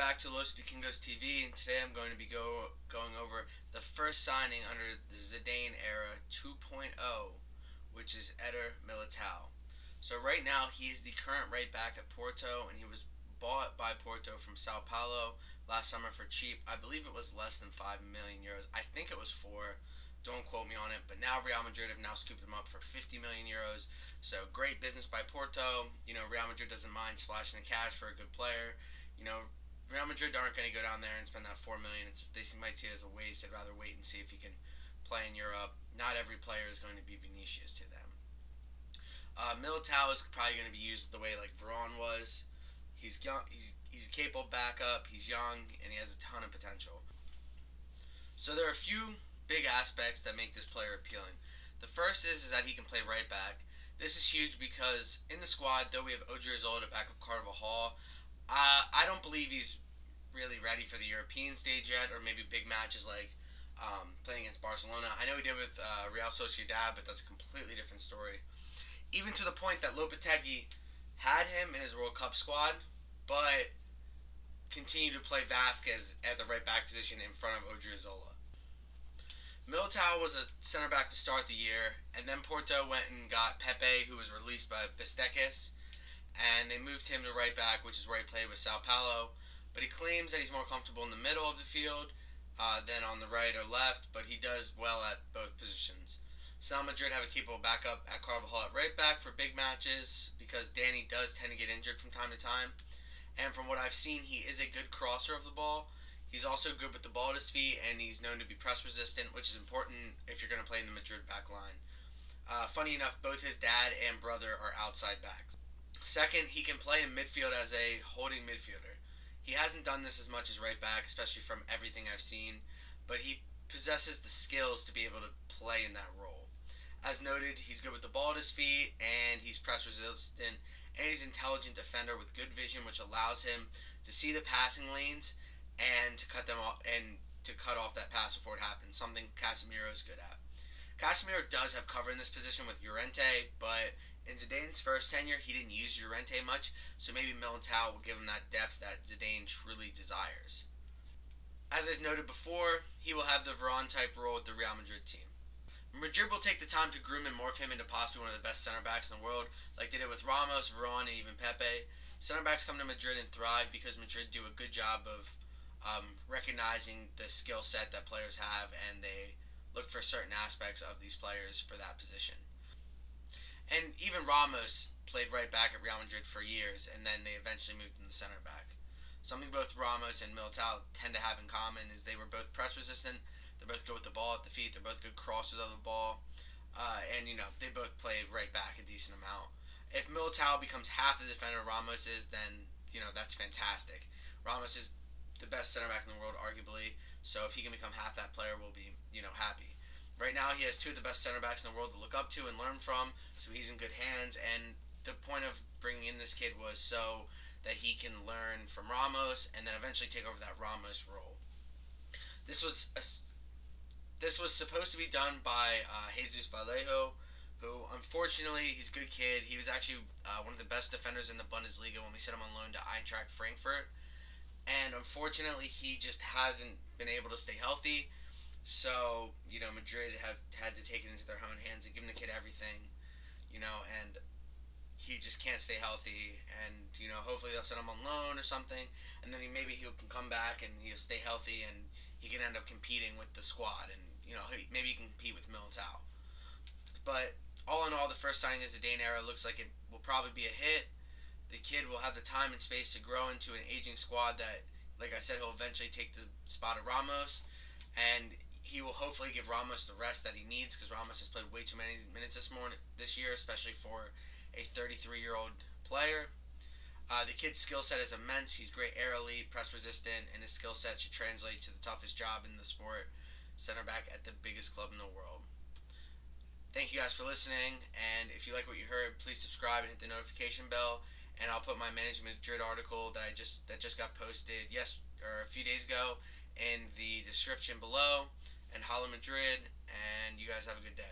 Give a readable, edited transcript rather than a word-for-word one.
back to Los Vikingos TV, and today I'm going to be going over the first signing under the Zidane era 2.0, which is Eder Militao. So right now he is the current right back at Porto, and he was bought by Porto from Sao Paulo last summer for cheap. I believe it was less than 5 million euros. I think it was 4. Don't quote me on it, but now Real Madrid have now scooped him up for 50 million euros. So great business by Porto. Real Madrid doesn't mind splashing the cash for a good player. Real Madrid aren't going to go down there and spend that 4 million. They might see it as a waste. They'd rather wait and see if he can play in Europe. Not every player is going to be Vinicius to them. Militao is probably going to be used the way like Varane was. He's young. He's a capable backup. He's young and he has a ton of potential. So there are a few big aspects that make this player appealing. The first is that he can play right back. This is huge because in the squad, though we have Odriozola to back up Carvajal, I don't believe he's really ready for the European stage yet, or maybe big matches like playing against Barcelona. I know he did with Real Sociedad, but that's a completely different story. Even to the point that Lopetegui had him in his World Cup squad, but continued to play Vasquez at the right back position in front of Odriozola. Militao was a center back to start the year, and then Porto went and got Pepe, who was released by Besteques, and they moved him to right back, which is where he played with Sao Paulo. But he claims that he's more comfortable in the middle of the field than on the right or left, but he does well at both positions. Real Madrid have a capable backup at Carvajal at right back for big matches because Danny does tend to get injured from time to time. And from what I've seen, he is a good crosser of the ball. He's also good with the ball at his feet, and he's known to be press resistant, which is important if you're going to play in the Madrid back line. Funny enough, both his dad and brother are outside backs. Second, he can play in midfield as a holding midfielder. He hasn't done this as much as right back, especially from everything I've seen, but he possesses the skills to be able to play in that role. As noted, he's good with the ball at his feet, and he's press resistant, and he's an intelligent defender with good vision, which allows him to see the passing lanes and to cut them off and to cut off that pass before it happens, something Casemiro is good at. Casemiro does have cover in this position with Llorente, but in Zidane's first tenure, he didn't use Llorente much, so maybe Militao will give him that depth that Zidane truly desires. As I noted before, he will have the Varane-type role with the Real Madrid team. Madrid will take the time to groom and morph him into possibly one of the best center backs in the world, like they did with Ramos, Varane, and even Pepe. Center backs come to Madrid and thrive because Madrid do a good job of recognizing the skill set that players have, and they look for certain aspects of these players for that position. And even Ramos played right back at Real Madrid for years, and then they eventually moved him to center back. Something both Ramos and Militao tend to have in common is they were both press resistant. They're both good with the ball at the feet. They're both good crossers of the ball, and they both played right back a decent amount. If Militao becomes half the defender Ramos is, then that's fantastic. Ramos is the best center back in the world, arguably. So if he can become half that player, we'll be happy. Right now, he has two of the best center backs in the world to look up to and learn from, so he's in good hands. And the point of bringing in this kid was so that he can learn from Ramos and then eventually take over that Ramos role. This was supposed to be done by Jesus Vallejo, who unfortunately, he's a good kid. He was actually one of the best defenders in the Bundesliga when we sent him on loan to Eintracht Frankfurt. And unfortunately, he just hasn't been able to stay healthy. So, Madrid have had to take it into their own hands and give the kid everything, and he just can't stay healthy. And, hopefully they'll send him on loan or something, and then maybe he can come back and he'll stay healthy and he can end up competing with the squad, and, maybe he can compete with Militao. But all in all, the first signing of the Zidane era looks like it will probably be a hit. The kid will have the time and space to grow into an aging squad that, like I said, he'll eventually take the spot of Ramos, and he will hopefully give Ramos the rest that he needs because Ramos has played way too many minutes this year, especially for a 33-year-old player. The kid's skill set is immense. He's great aerially, press resistant, and his skill set should translate to the toughest job in the sport, center back at the biggest club in the world. Thank you guys for listening, and if you like what you heard, please subscribe and hit the notification bell. And I'll put my Management Madrid article that just got posted a few days ago in the description below. And holla Madrid, and you guys have a good day.